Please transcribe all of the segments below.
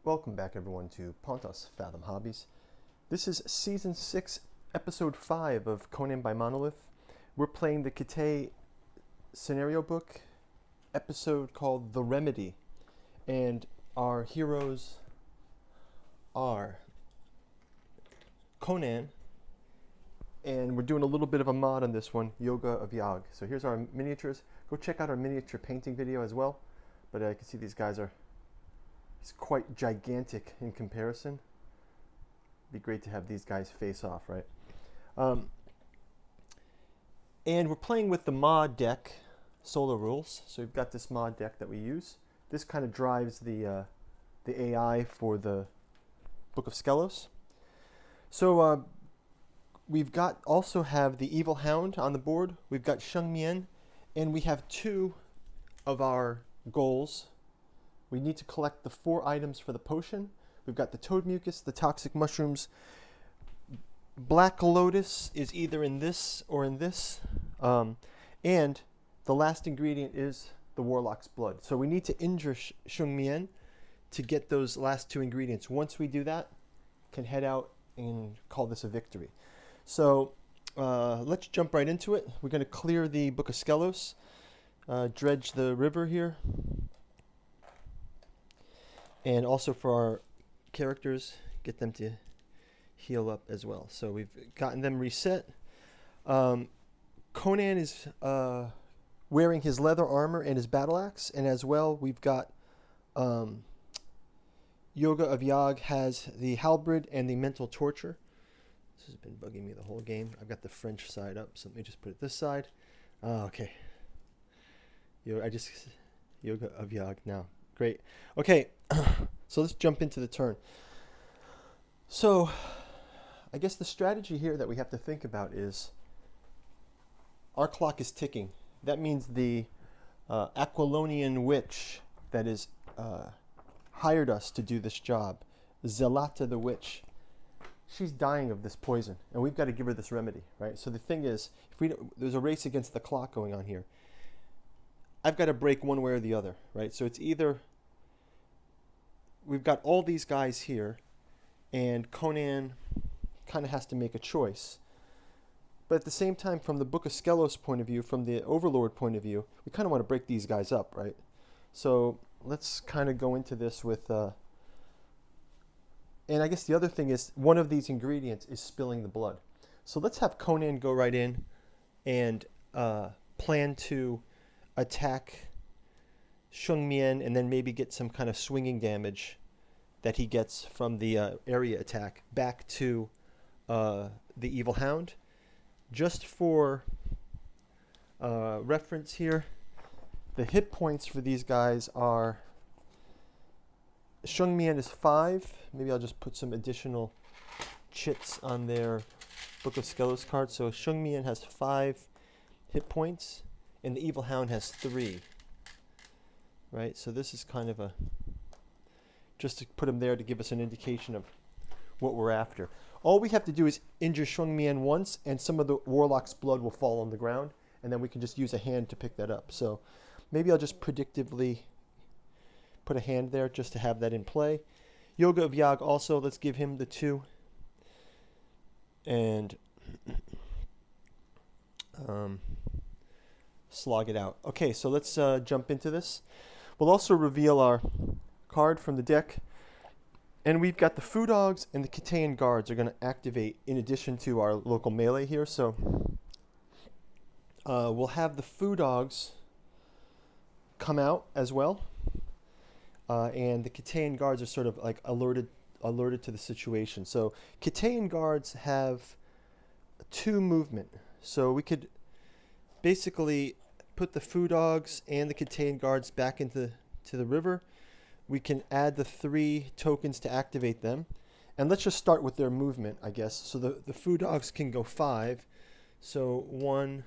Welcome back everyone to Pontos Fathom Hobbies. This is Season 6, Episode 5 of Conan by Monolith. We're playing the Kite scenario book, episode called The Remedy. And our heroes are Conan, and we're doing a little bit of a mod on this one, Yogah of Yogah. So here's our miniatures. Go check out our miniature painting video as well. But I can see these guys are quite gigantic in comparison. Be great to have these guys face off, right? And we're playing with the mod deck, Solo Rules. So we've got this mod deck that we use. This kind of drives the AI for the Book of Skelos. So we've got also have the Evil Hound on the board. We've got Sheng Mian, and we have two of our goals. We need to collect the 4 items for the potion. We've got the toad mucus, the toxic mushrooms. Black lotus is either in this or in this. And the last ingredient is the warlock's blood. So we need to injure Sheng Mian to get those last 2 ingredients. Once we do that, can head out and call this a victory. So let's jump right into it. We're going to clear the Book of Skelos, dredge the river here. And also for our characters, get them to heal up as well. So we've gotten them reset. Conan is wearing his leather armor and his battle axe. And as well, we've got Yogah of Yogah has the halberd and the mental torture. This has been bugging me the whole game. I've got the French side up, so let me just put it this side. Okay. Yogah of Yogah now. Great. Okay, so let's jump into the turn. So, I guess the strategy here that we have to think about is our clock is ticking. That means the Aquilonian witch that is hired us to do this job, Zelata the witch, she's dying of this poison, and we've got to give her this remedy, right? So the thing is, there's a race against the clock going on here. I've got to break one way or the other, right? So it's either we've got all these guys here, and Conan kind of has to make a choice. But at the same time, from the Book of Skelos point of view, from the Overlord point of view, we kind of want to break these guys up, right? So let's kind of go into this with... and I guess the other thing is, one of these ingredients is spilling the blood. So let's have Conan go right in and plan to attack Sheng Mian and then maybe get some kind of swinging damage that he gets from the area attack back to the Evil Hound. Just for reference here, the hit points for these guys are... Sheng Mian is 5. Maybe I'll just put some additional chits on their Book of Skelos card. So Sheng Mian has 5 hit points, and the Evil Hound has 3. Right, so this is kind of just to put him there to give us an indication of what we're after. All we have to do is injure Sheng Mian once, and some of the warlock's blood will fall on the ground, and then we can just use a hand to pick that up. So maybe I'll just predictively put a hand there just to have that in play. Yogah of Yogah also, let's give him the 2. And slog it out. Okay, so let's jump into this. We'll also reveal our card from the deck. And we've got the Foo Dogs and the Kitaean Guards are going to activate in addition to our local melee here. So we'll have the Foo Dogs come out as well. And the Kitaean Guards are sort of like alerted to the situation. So Kitaean Guards have 2 movement. So we could basically put the Foo Dogs and the Kitaean Guards back into the river. We can add the 3 tokens to activate them. And let's just start with their movement, I guess. So the Foo Dogs can go 5. So 1,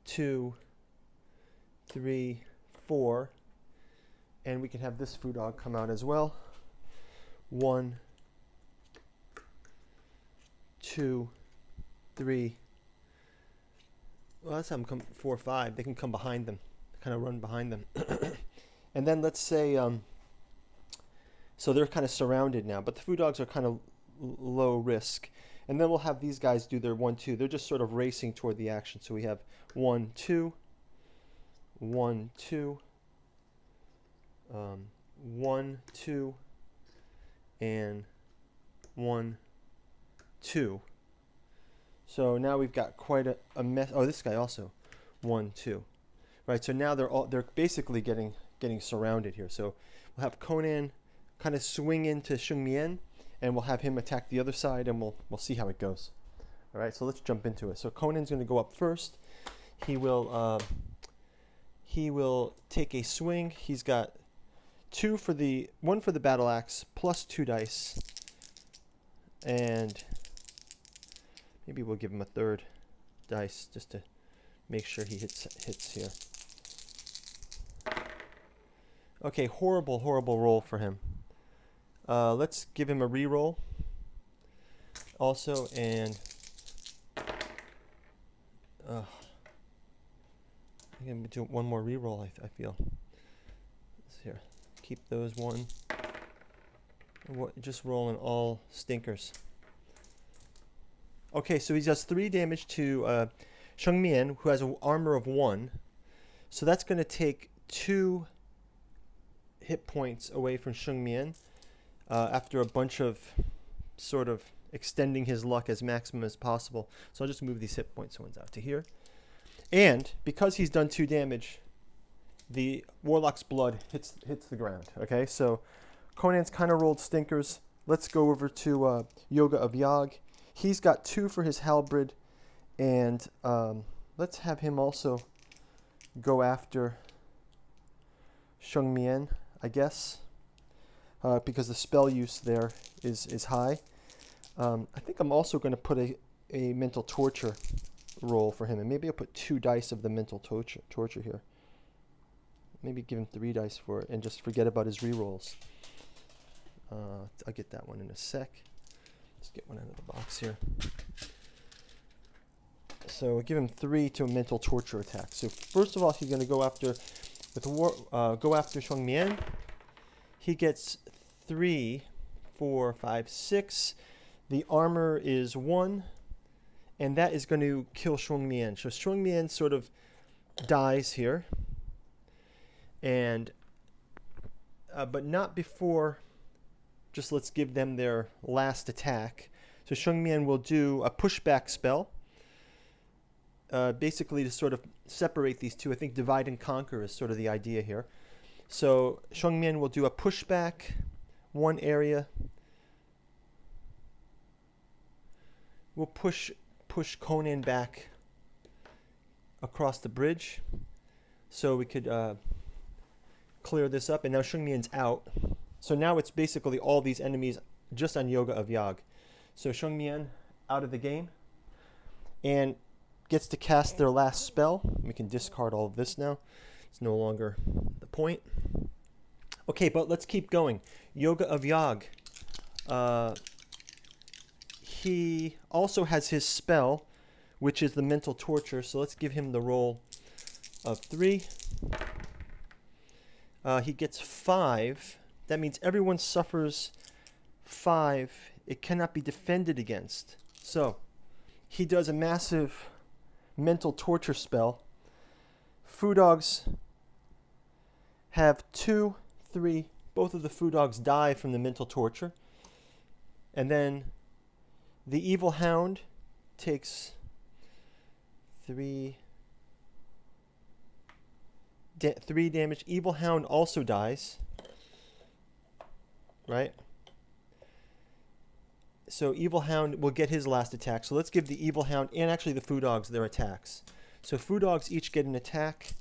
2, 3, 4. And we can have this Foo Dog come out as well. 1, 2, 3. Well, let's have them come 4, 5. They can come behind them, kind of run behind them. And then let's say, so So they're kind of surrounded now, but the food dogs are kind of low risk. And then we'll have these guys do their 1, 2. They're just sort of racing toward the action. So we have 1, 2, 1, 2, 1, 2, and 1, 2. So now we've got quite a mess. Oh, this guy also 1, 2. Right. So now they're basically getting surrounded here. So we'll have Conan kind of swing into Sheng Mian, and we'll have him attack the other side, and we'll see how it goes. All right. So let's jump into it. So Conan's going to go up first. He will take a swing. He's got 1 for the battle axe plus 2 dice, and maybe we'll give him a 3rd dice just to make sure he hits here. Okay, horrible roll for him. Let's give him a reroll also, and I'm going to do one more reroll, I feel. Let's here. Keep those 1. Just rolling all stinkers. Okay, so he does 3 damage to Sheng Mian, who has an armor of 1. So that's going to take 2 hit points away from Sheng Mian after a bunch of sort of extending his luck as maximum as possible. So I'll just move these hit points ones out to here. And because he's done 2 damage, the Warlock's blood hits the ground. Okay, so Conan's kind of rolled stinkers. Let's go over to Yogah of Yogh. He's got 2 for his halberd, and let's have him also go after Sheng Mian, I guess, because the spell use there is high. I think I'm also going to put a mental torture roll for him, and maybe I'll put 2 dice of the mental torture here. Maybe give him 3 dice for it and just forget about his rerolls. I'll get that one in a sec. Let's get one out of the box here. So we'll give him 3 to a mental torture attack. So first of all, he's going to go after Sheng Mian. He gets 3, 4, 5, 6. The armor is 1, and that is going to kill Sheng Mian. So Sheng Mian sort of dies here, and but not before. Just let's give them their last attack. So Sheng Mian will do a pushback spell, basically to sort of separate these two. I think divide and conquer is sort of the idea here. So Sheng Mian will do a pushback, 1 area. We'll push Conan back across the bridge, so we could clear this up. And now Sheng Mian's out. So now it's basically all these enemies just on Yogah of Yogh. So Sheng Mian out of the game and gets to cast their last spell. We can discard all of this now. It's no longer the point. Okay, but let's keep going. Yogah of Yogh. He also has his spell, which is the mental torture. So let's give him the roll of 3. He gets 5. That means everyone suffers 5. It cannot be defended against. So he does a massive mental torture spell. Food dogs have 2, 3. Both of the food dogs die from the mental torture. And then the evil hound takes 3 damage. Evil hound also dies. Right? So Evil Hound will get his last attack. So let's give the Evil Hound and actually the Food Dogs their attacks. So Food Dogs each get an attack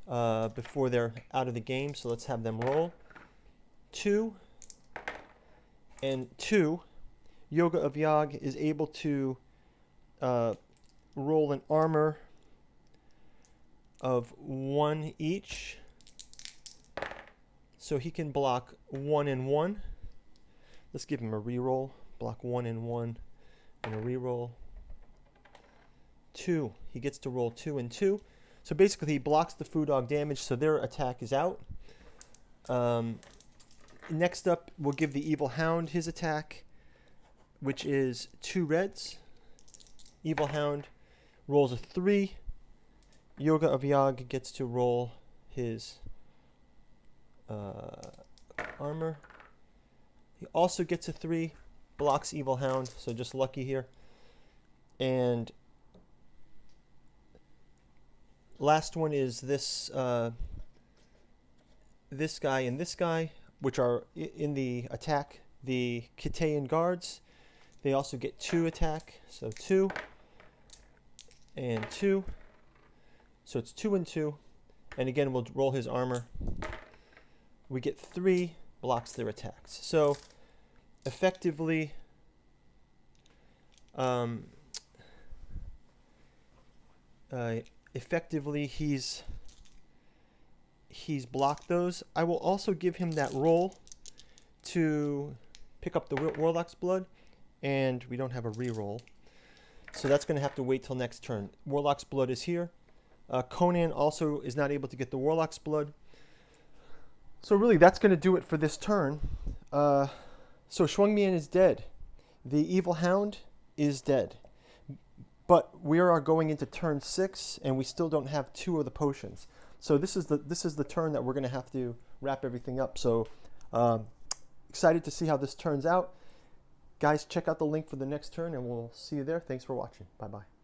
before they're out of the game. So let's have them roll. 2 and 2. Yogah of Yogh is able to roll an armor of 1 each. So he can block 1 and 1. Let's give him a reroll. Block 1 and 1 and a reroll. 2. He gets to roll 2 and 2. So basically he blocks the food dog damage, so their attack is out. Next up, we'll give the Evil Hound his attack, which is 2 reds. Evil Hound rolls a 3. Yogah of Yogah gets to roll his armor. He also gets a 3, blocks Evil Hound, so just lucky here. And last one is this this guy and this guy, which are in the attack. The Kitaean guards, they also get 2 attack, so 2 and 2. So it's 2 and 2. And again, we'll roll his armor. We get 3, blocks their attacks. So effectively, he's blocked those. I will also give him that roll to pick up the Warlock's Blood, and we don't have a reroll, so that's going to have to wait till next turn. Warlock's Blood is here. Conan also is not able to get the Warlock's Blood. So really, that's going to do it for this turn. So Shuangmian is dead. The Evil Hound is dead. But we are going into turn 6, and we still don't have 2 of the potions. So this is the turn that we're going to have to wrap everything up. So excited to see how this turns out. Guys, check out the link for the next turn, and we'll see you there. Thanks for watching. Bye-bye.